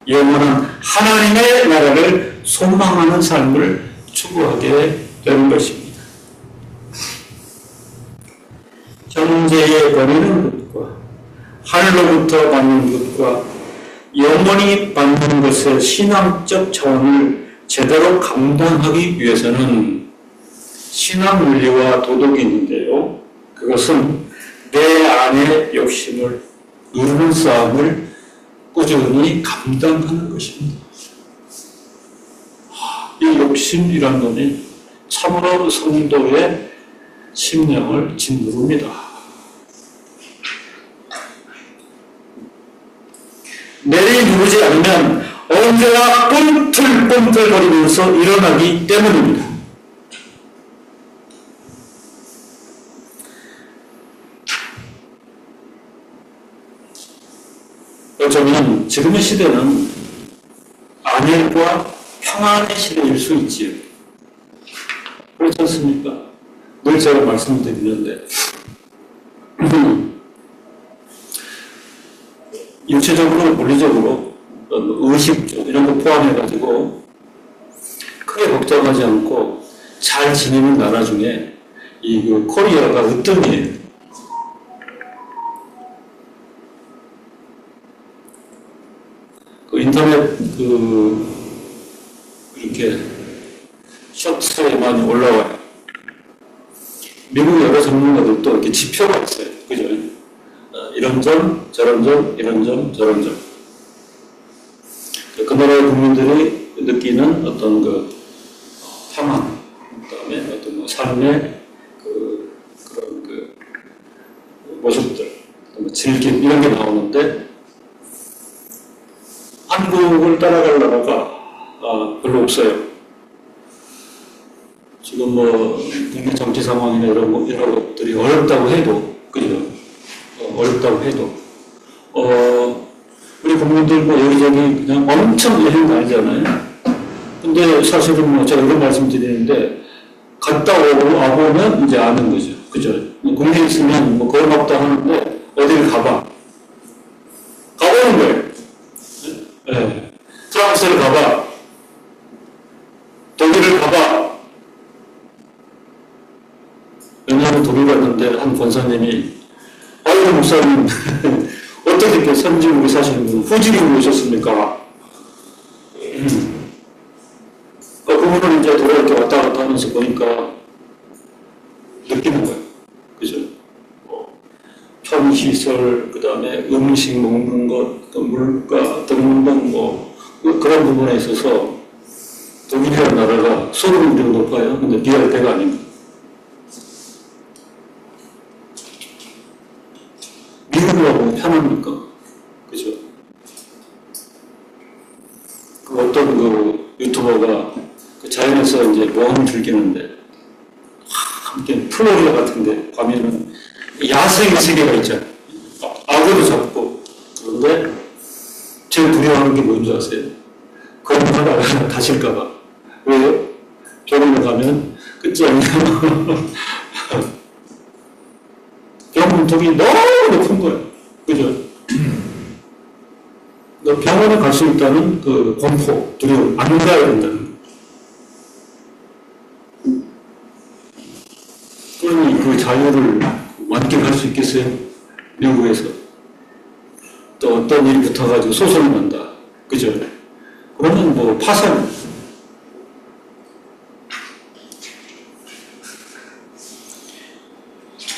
영원한 하나님의 나라를 소망하는 삶을 추구하게 되는 것입니다. 형제의 버리는 것과 하늘로부터 받는 것과 영원히 받는 것의 신앙적 차원을 제대로 감당하기 위해서는 신앙 윤리와 도덕이 있는데요. 그것은 내 안의 욕심을 누르는 싸움을 꾸준히 감당하는 것입니다. 이 욕심이란 것이 참으로 성도의 심령을 짓누릅니다. 내리누르지 않으면 언제나 꿈틀꿈틀거리면서 일어나기 때문입니다. 어쩌면 지금의 시대는 안일과 평안의 시대일 수 있지요. 그렇지 않습니까? 늘 제가 말씀드리는데 육체적으로, 물리적으로, 의식 이런 거 포함해가지고 크게 걱정하지 않고 잘 지내는 나라 중에 이 코리아가 으뜸이에요. 인터넷 이렇게 쇼츠에 많이 올라와요. 미국 여러 전문가들도 이렇게 지표가 있어요. 그죠? 이런 점, 저런 점, 이런 점, 저런 점. 그 나라의 국민들이 느끼는 어떤 평안, 그 다음에 어떤 삶의 그런 모습들, 즐김, 이런 게 나오는데, 한국을 따라갈 나라가 별로 없어요. 지금 국내 정치 상황이나 이런 것들이 어렵다고 해도, 그죠? 어렵다고 해도, 우리 국민들 여기저기 그냥 엄청 여행 다니잖아요. 근데 사실은 제가 이런 말씀 드리는데, 갔다 와보면 이제 아는 거죠. 그죠? 국내에 있으면 고맙다 하는데, 어디를 가봐. 가보는 거예요. 네. 프랑스를 가봐. 독일을 가봐. 왜냐하면 독일 갔는데 한 권사님이 아이고 목사님 어떻게 이렇게 선진국에 사시는 분 후진국에 오셨습니까? 그분은 이제 도로 이렇게 왔다 갔다 하면서 보니까 느끼는 거예요. 그죠? 편시설, 그 다음에 음식 먹는 것, 또 물가 등등 그런 부분에 있어서 독일이라는 나라가 소득률이 높아요. 근데 비할 때가 아닙니다. 미국이라고 편합니까? 그죠? 어떤 유튜버가 자연에서 이제 모험을 즐기는데, 함께 플로리다 같은데, 가면은 야생의 세계가 있잖아요. 악어도 잡고. 그런데 제일 두려워하는 게 뭔지 아세요? 건너다가 다칠까봐. 왜요? 병원에 가면 끝이 아니에요. 병원통이 너무 높은 거예요. 그죠? 병원에 갈 수 있다는 공포, 두려움, 안 가야 된다는 거예요. 그러니 그 자유를 만끽할 수 있겠어요? 미국에서. 또 어떤 일이 붙어가지고 소송이 난다. 그죠? 그러면 파산.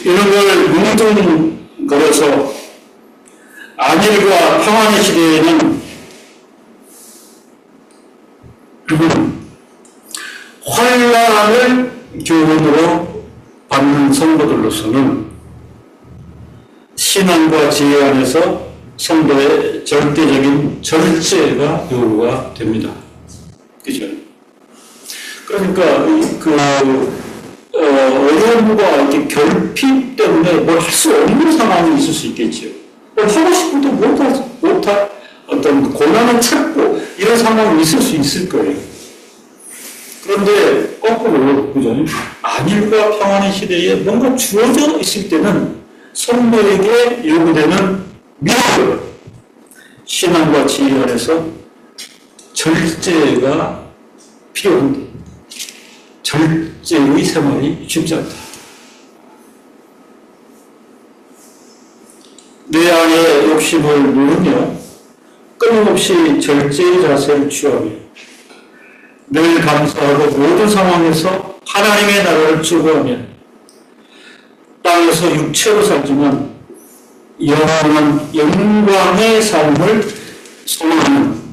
이런 걸 뭉뚱거려서 안일과 평안의 시대에는 환란을 교훈으로 받는 성도들로서는 신앙과 지혜 안에서 성도의 절대적인 절제가 요구가 됩니다. 그죠? 그러니까 어려움과 이렇게 결핍 때문에 뭘 할 수 없는 상황이 있을 수 있겠죠. 하고 싶어도 못할 어떤 고난을 찾고 이런 상황이 있을 수 있을 거예요. 그런데 거꾸로, 그죠? 안일과 평안의 시대에 뭔가 주어져 있을 때는 성도에게 요구되는 미학을 신앙과 지혜 안에서 절제가 필요한데 절제의 생활이 쉽지 않다. 내 안의 욕심을 누르며 끊임없이 절제의 자세를 취하며 늘 감사하고 모든 상황에서 하나님의 나라를 추구하며 땅에서 육체로 살지만 영원한 영광의 삶을 소망하는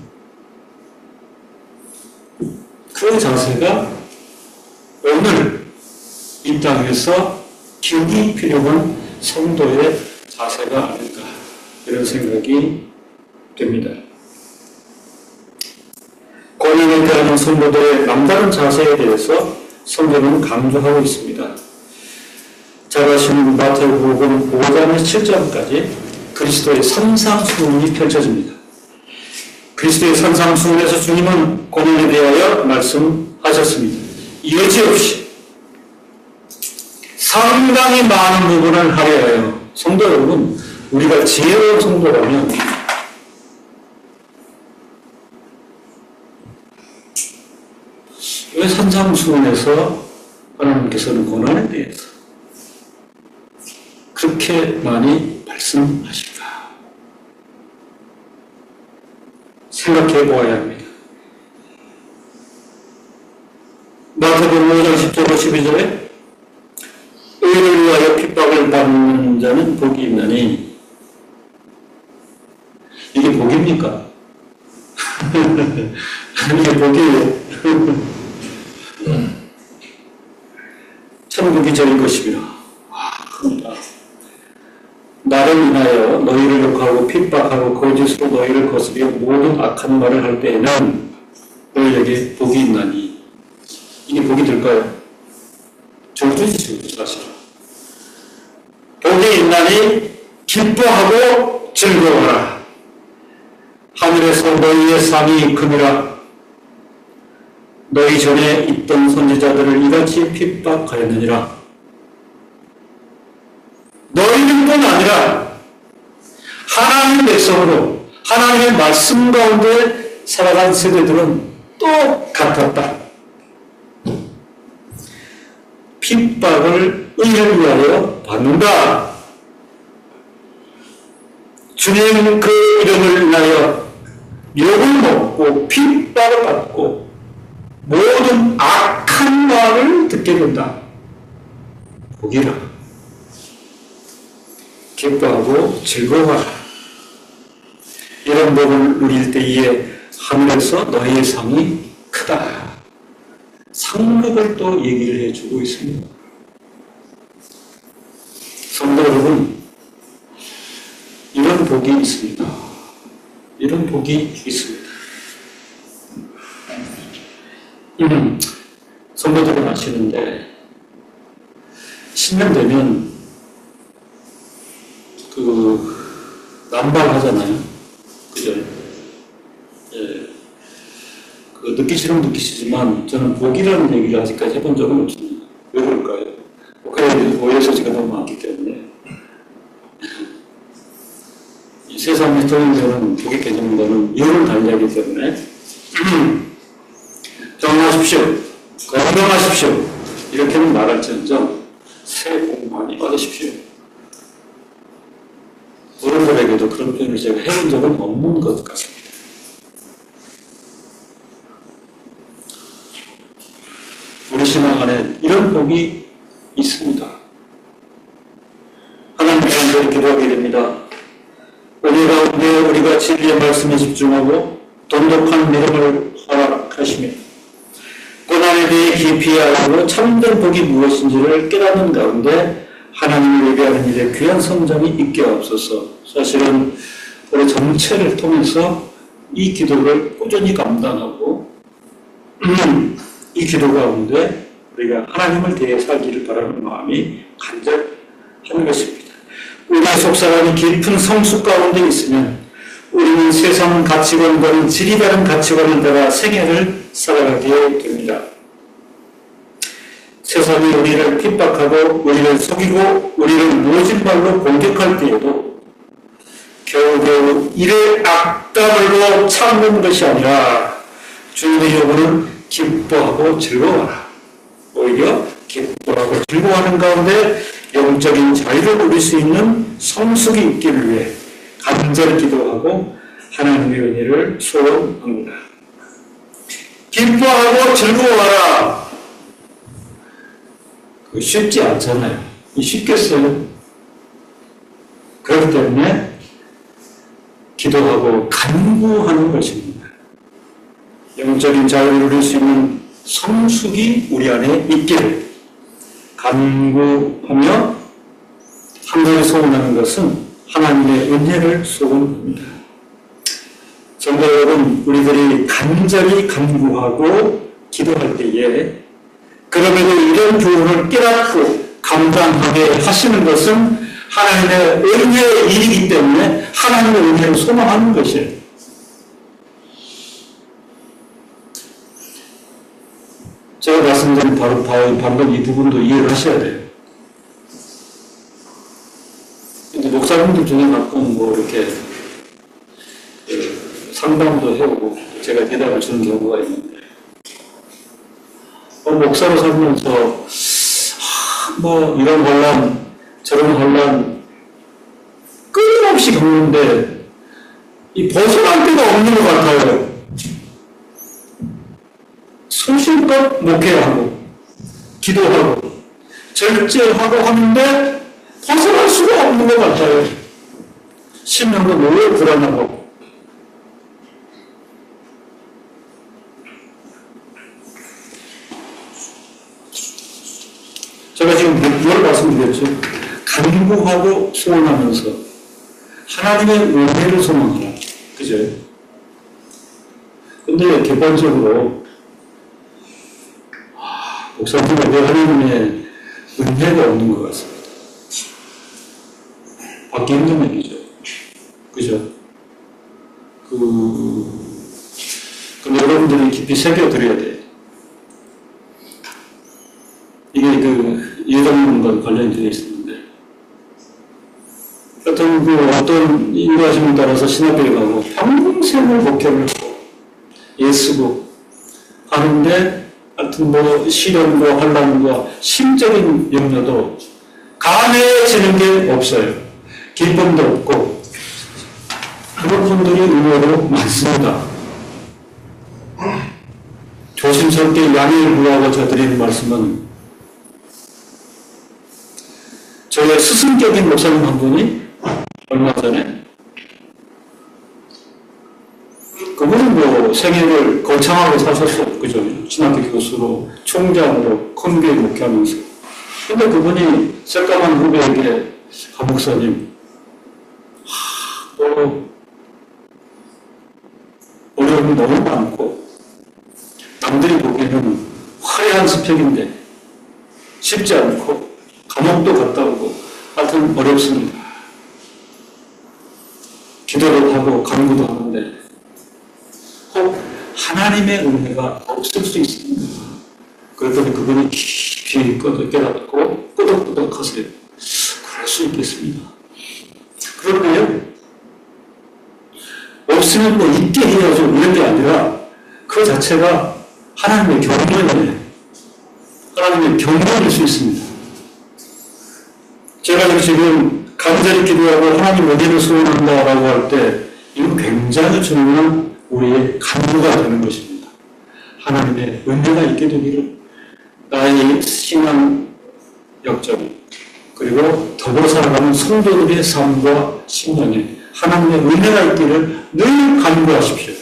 그 자세가 오늘 이 땅에서 기억이 필요한 성도의 자세가 아닐까 이런 생각이 됩니다. 권위에 대한 성도들의 남다른 자세에 대해서 성경은 강조하고 있습니다. 잘 아시는 마태복음 5장 7절까지 그리스도의 산상수훈이 펼쳐집니다. 그리스도의 산상수훈에서 주님은 권위에 대하여 말씀하셨습니다. 여지없이 상당히 많은 부분을 할애하여 성도 여러분, 우리가 지혜로운 성도라면 왜 산상수훈에서 하나님께서는 고난에 대해서 그렇게 많이 말씀하실까? 생각해 보아야 합니다. 마태복음 5장 10절로 12절에 의를 위하여 핍박을 받는 자는 복이 있나니 이게 복입니까? 이게 복이에요. 천국이 저희 것이라. 큽니다. 나를 인하여 너희를 욕하고 핍박하고 거짓으로 너희를 거스려 모든 악한 말을 할 때에는 너희에게 복이 있나니. 이게 복이 될까요? 저주지죠, 사실. 복이 있나니 기뻐하고 즐거워라. 하늘에서 너희의 상이 큼이라. 너희 전에 있던 선지자들을 이같이 핍박하였느니라. 너희들뿐 아니라 하나님의 백성으로 하나님의 말씀 가운데 살아간 세대들은 똑같았다. 핍박을 의를 위하여 받는다. 주님 그 이름을 인하여 욕을 먹고 핍박을 받고 모든 악한 말을 듣게 된다. 복이라. 기뻐하고 즐거워하라. 이런 복을 누릴 때에 하늘에서 너희의 상이 크다. 상급을 또 얘기를 해주고 있습니다. 성도 여러분, 이런 복이 있습니다. 이런 복이 있습니다. 성도들은 아시는데 신년 되면 난발하잖아요. 그죠? 예. 느끼시면 느끼시지만 저는 복이라는 얘기를 아직까지 해본 적은 없습니다. 왜 그럴까요? 그래, 오해소지가 너무 많기 때문에. 이 세상의 통일되는 복의 개념과는 이유를 달리하기 때문에 정하십시오. 건강하십시오. 이렇게는 말할지언정 새해 복 많이 받으십시오. 어른들에게도 그런 표현을 제가 해본 적은 없는 것 같습니다. 우리 신앙 안에 이런 복이 있습니다. 하나님 가운데 기도하게 됩니다. 은혜 가운데 우리가 진리의 말씀에 집중하고 돈독한 믿음을 허락하시며 고난에 대해 깊이 알고 참된 복이 무엇인지를 깨닫는 가운데 하나님을 예배하는 일에 귀한 성장이 있게 없어서 사실은 올해 전체를 통해서 이 기도를 꾸준히 감당하고 이 기도 가운데 우리가 하나님을 대해 살기를 바라는 마음이 간절한 것입니다. 우리 속사람이 깊은 성숙 가운데 있으면 우리는 세상 가치관과는 질이 다른 가치관을 따라 생애를 살아가게 됩니다. 세상이 우리를 핍박하고 우리를 속이고 우리를 모진발로 공격할 때에도 겨우겨우 이를 악담으로 참는 것이 아니라 주님의 요구는 기뻐하고 즐거워하라. 오히려 기뻐하고 즐거워하는 가운데 영적인 자유를 누릴 수 있는 성숙이 있기를 위해 간절히 기도하고 하나님의 은혜를 소원합니다. 기뻐하고 즐거워하라. 쉽지 않잖아요. 쉽겠어요? 그렇기 때문에 기도하고 간구하는 것입니다. 영적인 자유를 누릴 수 있는 성숙이 우리 안에 있기를 간구하며 한 가지 소원하는 것은 하나님의 은혜를 소원합니다. 성도 여러분, 우리들이 간절히 간구하고 기도할 때에 그럼에도 이런 부분을 깨닫고 감당하게 하시는 것은 하나님의 은혜의 일이기 때문에 하나님의 은혜를 소망하는 것이에요. 제가 말씀드린 방금 이 부분도 이해를 하셔야 돼요. 근데 목사님들 중에 가끔 이렇게 상담도 해오고 제가 대답을 주는 경우가 있는데, 목사로 살면서 이런 혼란, 저런 혼란 끊임없이 겪는데 이 벗어날 데가 없는 것 같아요. 소신껏 목회하고 기도하고 절제하고 하는데 벗어날 수가 없는 것 같아요. 심령도 너무 불안하고. 제가 지금 뭘 말씀드렸죠? 간구하고 소원하면서 하나님의 은혜를 소망하라. 그죠? 근데 객관적으로 목사님에게 하나님의 은혜가 없는 것 같습니다. 받기 힘든 얘기죠. 그죠? 근데 여러분들이 깊이 새겨드려야 돼요. 이게 예정론과 관련이 되어 있었는데, 어떤 인도하심에 따라서 신학교에 가고 평생을 목회를 하고 예수고 하는데, 하여튼 시련과 환란과 심적인 염려도 감해지는 게 없어요. 기쁨도 없고, 그런 분들이 의외로 많습니다. 조심스럽게 양해를 구하고 저 드리는 말씀은, 저희 스승격인 목사님 한 분이 얼마 전에 그분은 생애를 거창하게 사셨어요. 그죠? 신학교 교수로, 총장으로 큰 교회 목회하면서. 근데 그분이 새까만 후배에게, 목사님, 어려움이 너무 많고, 남들이 보기에는 화려한 스펙인데, 쉽지 않고, 감옥도 갔다 오고, 하여튼 어렵습니다. 기도도 하고, 간구도 하는데, 꼭 하나님의 은혜가 없을 수 있습니다. 그랬더니 그분이 깊이 깨닫고 끄덕끄덕 하세요. 그럴 수 있겠습니다. 그런데요, 없으면 있게 해야죠. 이런 게 아니라 그 자체가 하나님의 경륜이에요. 하나님의 경륜일 수 있습니다. 제가 지금 간절히 기도하고 하나님 은혜를 소원한다라고 할 때 이건 굉장히 중요한 우리의 간구가 되는 것입니다. 하나님의 은혜가 있게 되기를, 나의 신앙 역정, 그리고 더불어 살아가는 성도들의 삶과 신앙에 하나님의 은혜가 있기를 늘 간구하십시오.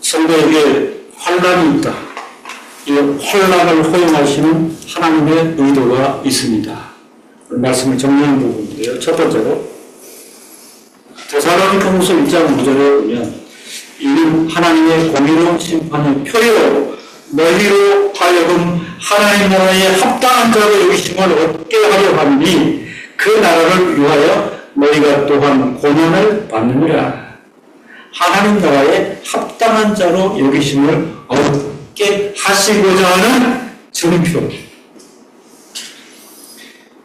성도에게 환난이 있다. 이 환난을 허용하시는 하나님의 의도가 있습니다. 말씀을 정리한 부분인데요. 첫 번째로 데살로니가후서 1장 5절에 보면, 이는 하나님의 공의로운 심판의 표요 너희로 하여금 하나님 나라에 합당한 자로 여기심을 얻게 하려 하니 그 나라를 위하여 너희가 또한 고난을 받느니라. 하나님 나라에 합당한 자로 여기심을 얻게 하시고자 하는 증표,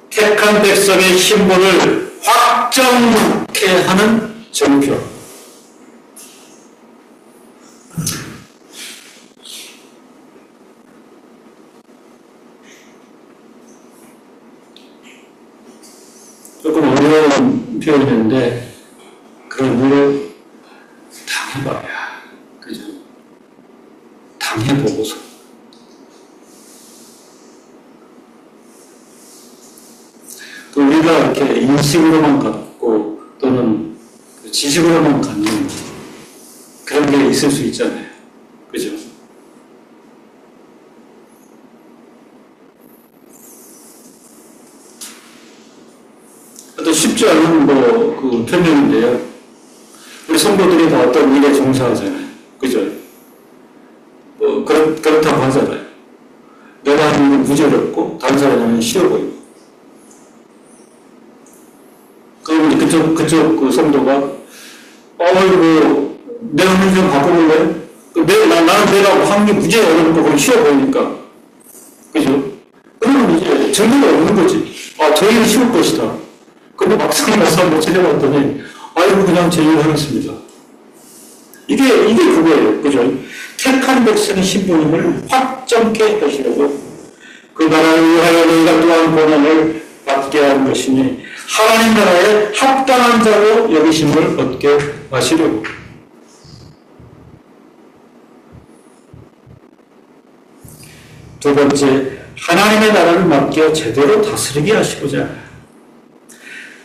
택한 백성의 신분을 확정케 하는 정표. 조금 어려운 표현인데 그런 일을 당해봐야, 그죠? 당해보고서. 또 우리가 이렇게 인식으로만 갖고 또는 지식으로만 갖는 그런 게 있을 수 있잖아요. 그죠? 쉽지 않은 그 표명인데요. 우리 성도들이 다 어떤 일에 종사하잖아요. 그죠? 그렇다고 하잖아요. 내가 하는 건 무지럽고 다른 사람이 하면 쉬워 보이고. 그럼 그쪽 그 성도가 내가 하는 좀 바꿔볼래요? 나는 내가 하는 게 무지 어렵고 그건 쉬워 보이니까. 그죠? 그러면 이제 정리가 없는 거지. 저 일이 쉬울 것이다. 근데 막상 가서 한번 찾아봤더니, 그냥 제 일을 하겠습니다. 이게 그거예요. 그죠? 택한 백성의 신부님을 확정케 하시려고 그 나라를 위하여 너희가 또한 고난을 받게 한 것이니 하나님 나라에 합당한 자로 여기심을 얻게 하시려고. 두 번째, 하나님의 나라를 맡겨 제대로 다스리게 하시고자.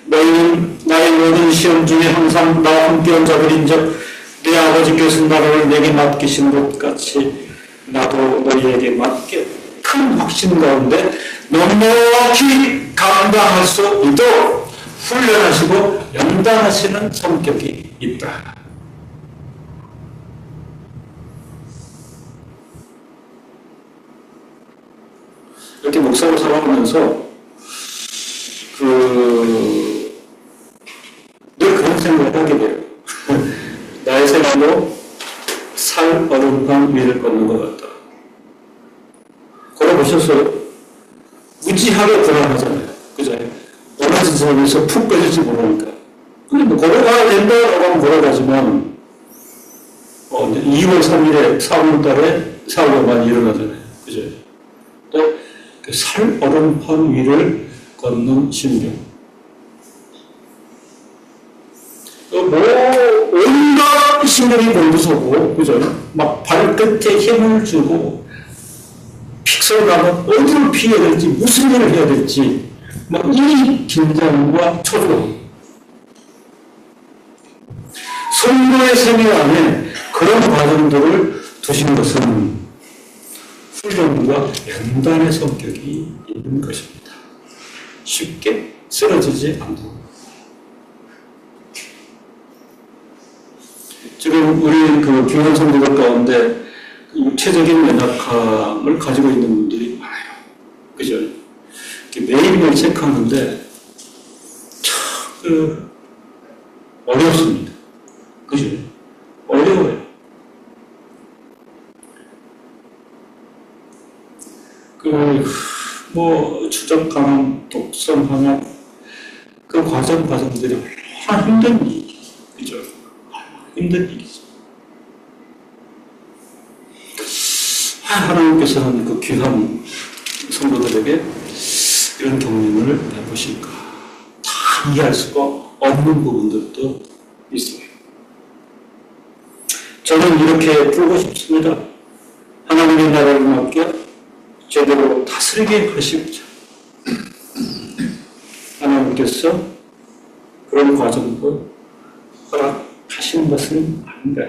너희는 나의 모든 시험 중에 항상 나와 함께한 자들인즉 내 아버지께서 나라를 내게 맡기신 것 같이 나도 너희에게 맡겨 큰 확신 가운데 넉넉히 감당할 수 있도록 훈련하시고 연단하시는 성격이 있다. 이렇게 목사로 살아가면서 늘 그런 생각을 하게 돼요. 나의 생각으로 살 얼음판 위를 걷는 것 같다. 걸어보셨어요? 무지하게 불안하잖아요. 그죠? 원하신 사람에서 푹 꺼질지 모르니까. 근데 걸어가야 된다라고 하면 걸어가지만, 2월 3일에 4월 달에 사고가 많이 일어나잖아요. 그죠? 또, 살 얼음판 위를 걷는 신경. 온갖 신경이 곤두서고, 그죠? 막 발끝에 힘을 주고, 픽서를 가면 어디를 피해야 될지, 무슨 일을 해야 될지, 막 이 긴장과 초조. 성도의 생애 안에 그런 과정들을 두신 것은 훈련과 연단의 성격이 있는 것입니다. 쉽게 쓰러지지 않고. 지금 우리 그 교회 성도들 가운데 육체적인 연약함을 가지고 있는 분들이 많아요. 그죠? 매일매일 체크하는데 참 어렵습니다. 그죠? 어려워요. 추적 강함, 독성 항암, 그 과정들이 얼마나 힘든 일이죠. 그죠? 힘든 일이죠. 하나님께서는 그 귀한 성도들에게 이런 경륜을 해보실까? 다 이해할 수가 없는 부분들도 있어요. 저는 이렇게 풀고 싶습니다. 하나님의 나라를 맡겨 제대로 다스리게 하시고자. 하나님께서 그런 과정을 허락하시는 것은 아닌가.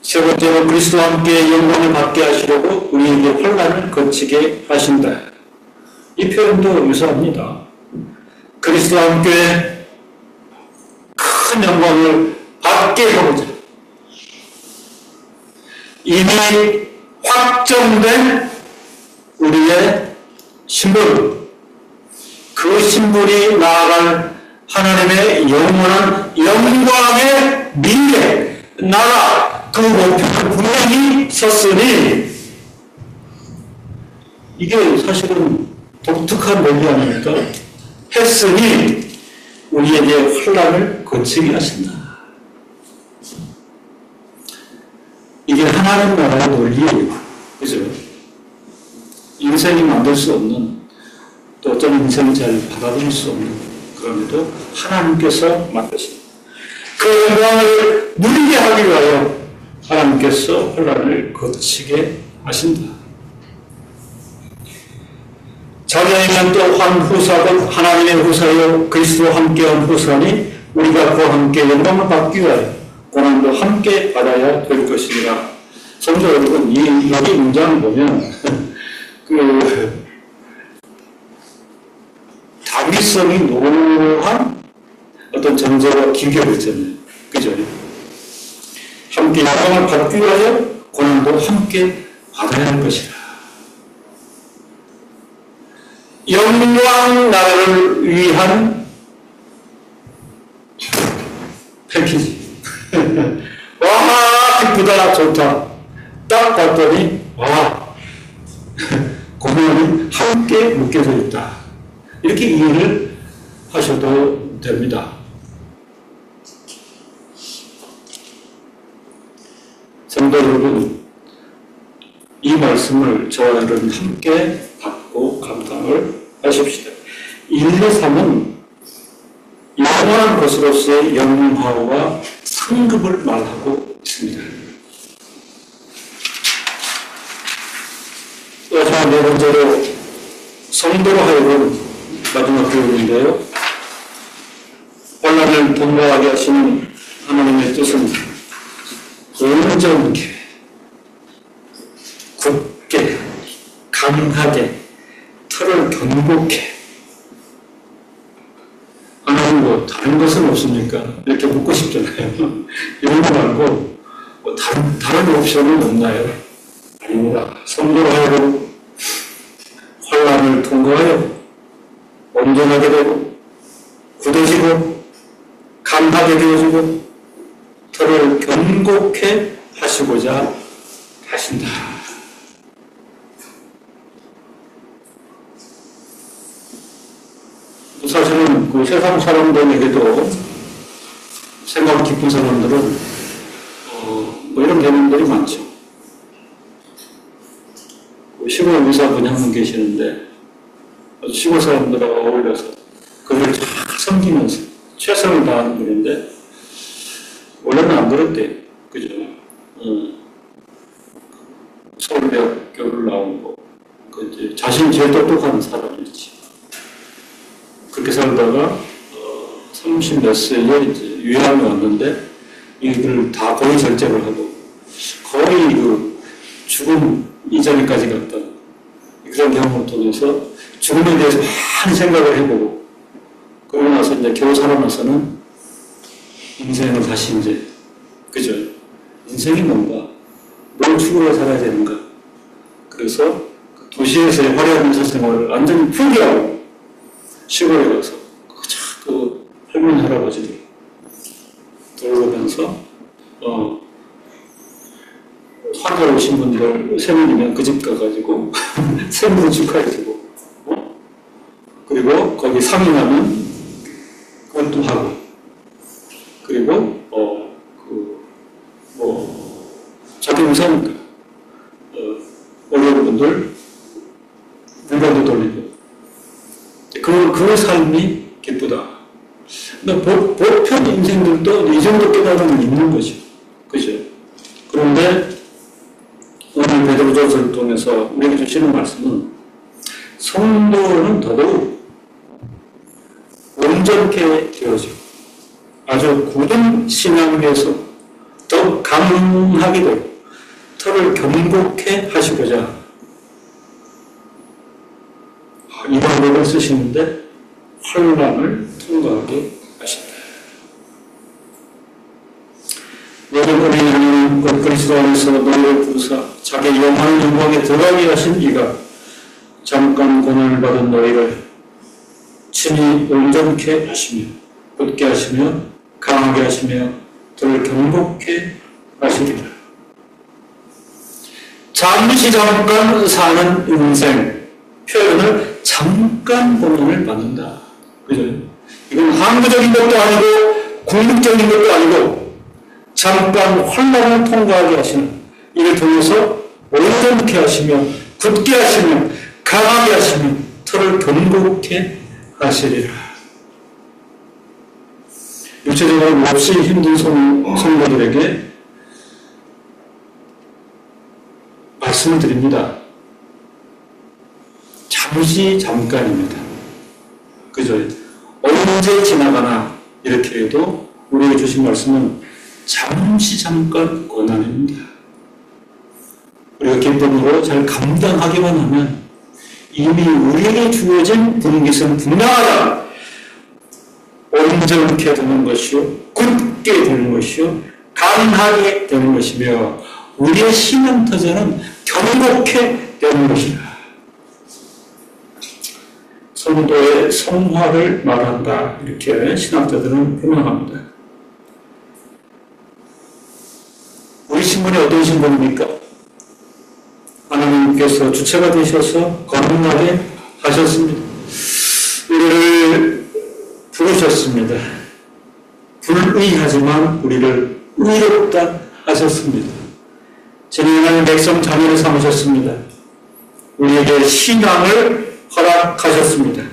세 번째로 그리스도와 함께 영광을 받게 하시려고 우리에게 환난을 거치게 하신다. 이 표현도 유사합니다. 그리스도와 함께 큰 영광을 받게 하고자. 이미 확정된 우리의 신분, 그 신분이 나아갈 하나님의 영원한 영광의 미래, 나라, 그 목표를 분명히 섰으니, 이게 사실은 독특한 논리 아닙니까? 했으니 우리에게 환난을 거치게 하신다. 이게 하나님 나라의 논리예요. 그죠? 인생이 만들 수 없는, 또 어떤 인생을 잘 받아들일 수 없는, 그럼에도 하나님께서 만드신 그 영광을 누리게 하기 위하여 하나님께서 환난을 거치게 하신다. 자녀이면 또 한 후사든 하나님의 후사여 그리스도와 함께한 후사니 우리가 그와 함께 영광을 받기 위하여 고난도 함께 받아야 될 것이니라. 성도 여러분, 여기 문장을 보면 다윗성이 노한 어떤 정서와 기교를 있잖아요. 그죠? 함께 영광을 받기 위하여 고난도 함께 받아야 할 것이라. 영광 나라를 위한 패키지. 와, 기쁘다, 좋다. 딱 봤더니, 와, 고난이 함께 묶여져 있다. 이렇게 이해를 하셔도 됩니다. 성도 여러분, 이 말씀을 저와 여러분 함께 받고 감당을 하십시다. 1, 2, 3은 영원한 것으로서의 영화와 상급을 말하고 있습니다. 마지막 네 번째로 성도로 하여금 마지막 교훈인데요. 환난을 통과하게 하시는 하나님의 뜻은 온전하게, 굳게, 강하게, 털을 견고케. 하나님 뭐 다른 것은 없습니까? 이렇게 묻고 싶잖아요. 이런 거 말고 뭐 다른 옵션은 없나요? 아닙니다. 성도로 하여금 환난을 통과하여 온전하게 되고 굳어지고 강하게 되어지고 털을 견고케 하시고자 하신다. 사실은 그 세상 사람들에게도 생각 깊은 사람들은 뭐 이런 개념들이 많죠. 시골 의사분이 한 분 계시는데 시골 사람들하고 어울려서 그들을 잘 섬기면서 최선을 다하는 분인데 원래는 안 그랬대요. 그죠? 서울대학교를 나오고 이제 자신이 제일 똑똑한 사람이었지. 그렇게 살다가 30몇 세에 이제 유학에 왔는데 이걸 다 거의 절제를 하고 거의 그 죽음 이전까지 갔던 그런 경험을 통해서 죽음에 대해서 많은 생각을 해보고 그러고 나서 이제 겨우 살아나서는 인생을 다시 이제 그죠? 인생이 뭔가? 뭘 추구해 살아야 되는가? 그래서 도시에서의 화려한 인사생활을 완전히 포기하고 시골에 가서 그 할머니 할아버지들 돌보면서 환자 오신 분들 세명이면 그 집 가가지고 생일 축하해주고 그리고 거기 상인하면 그것도 하고 그리고 자기 의사니까 어려운 분들 물건도 돌리고 그 삶이 기쁘다. 근데 보편 인생들도 이 정도 깨달음은 있는 거죠. 그죠? 그런데 오늘 베드로전서를 통해서 우리에게 주시는 말씀은 성도는 더더욱 온전케 되어지고 아주 굳은 신앙 위에서 더 강하게 되고 털을 견고케 하시고자 이 방법을 쓰시는데 환난을 통과하게 하신다. 너를 우리는 그리스도 안에서 너희를 부르사 자기 영원한 영광에 들어가게 하신 이가 잠깐 고난을 받은 너희를 친히 온전케 하시며 굳게 하시며 강하게 하시며 덜 견고케 하시리라. 잠시 잠깐 사는 인생 표현을 잠깐 고난을 받는다. 그죠? 이건 항구적인 것도 아니고 궁극적인 것도 아니고 잠깐 환난을 통과하게 하시는, 이를 통해서 온전케 하시며 굳게 하시며 강하게 하시며 털을 견고케 하시리라. 육체적으로 몹시 힘든 성도들에게 말씀을 드립니다. 잠깐입니다. 그죠? 언제 지나가나 이렇게 해도 우리에게 주신 말씀은 잠깐 고난입니다. 우리가 기쁨으로 잘 감당하기만 하면 이미 우리에게 주어진 분깃은 분명하다. 온전케 되는 것이요, 굳게 되는 것이요, 강하게 되는 것이며 우리의 신앙터전은 견고케 되는 것이다. 성도의 성화를 말한다. 이렇게 신학자들은 표명합니다. 우리 신분이 어떤 신분입니까? 하나님께서 주체가 되셔서 거듭나게 하셨습니다. 우리를 부르셨습니다. 불의하지만 우리를 의롭다 하셨습니다. 진행하는 백성 자녀를 삼으셨습니다. 우리에게 신앙을 허락하셨습니다.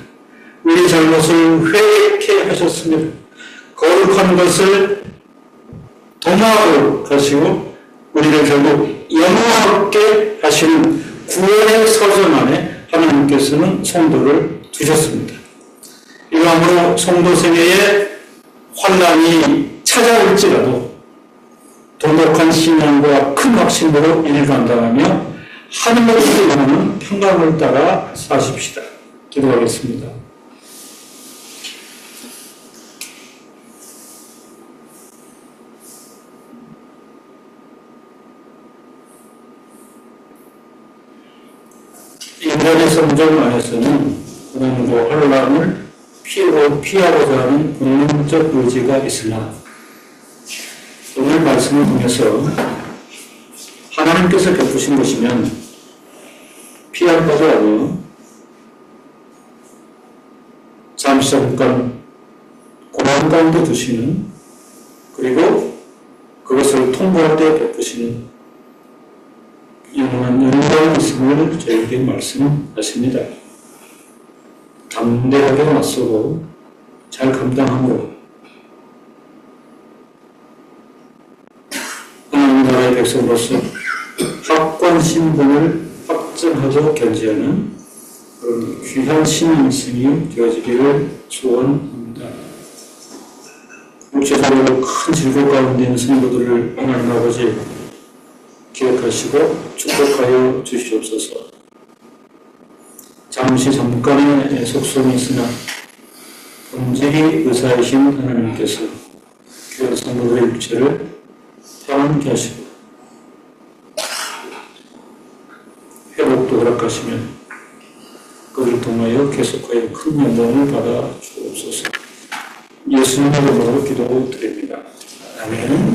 우리 잘못을 회개케 하셨습니다. 거룩한 것을 도모하도록 하시고 우리를 결국 영원하게 하시는 구원의 서전 안에 하나님께서는 성도를 두셨습니다. 이러함으로 성도 세계에 환난이 찾아올지라도 돈독한 신앙과 큰 확신으로 이를 감당하며 하늘로부터 오는 평강을 따라 사십시다. 기도하겠습니다. 인간의 성정 안에서는 고난과 환난을 피하고자 하는 본능적 의지가 있으나 오늘 말씀을 통해서 하나님께서 베푸신 것이면 피할 바도 아니요 잠시 잠깐 고난 가운데 두시는, 그리고 그것을 통과할 때 베푸시는 영원한 은혜가 있음을 저에게 말씀하십니다. 담대하게 맞서고 잘 감당하고 하나님 나라의 백성으로서 확고한 신분을 확증하고 견지하는 그런 귀한 신앙생이 되어지기를 소원합니다. 육체적으로 큰 질고 가운데 있는 성도들을 하나님 아버지 기억하시고 축복하여 주시옵소서. 잠시 잠깐의 속성이 있으나 본질이 의사이신 하나님께서 귀한 성도들의 육체를 평안케 하시고 회복도 허락하시며 그를 통하여 계속하여 큰 영광을 받아 주옵소서. 예수님의 이름으로 기도드립니다. 아멘.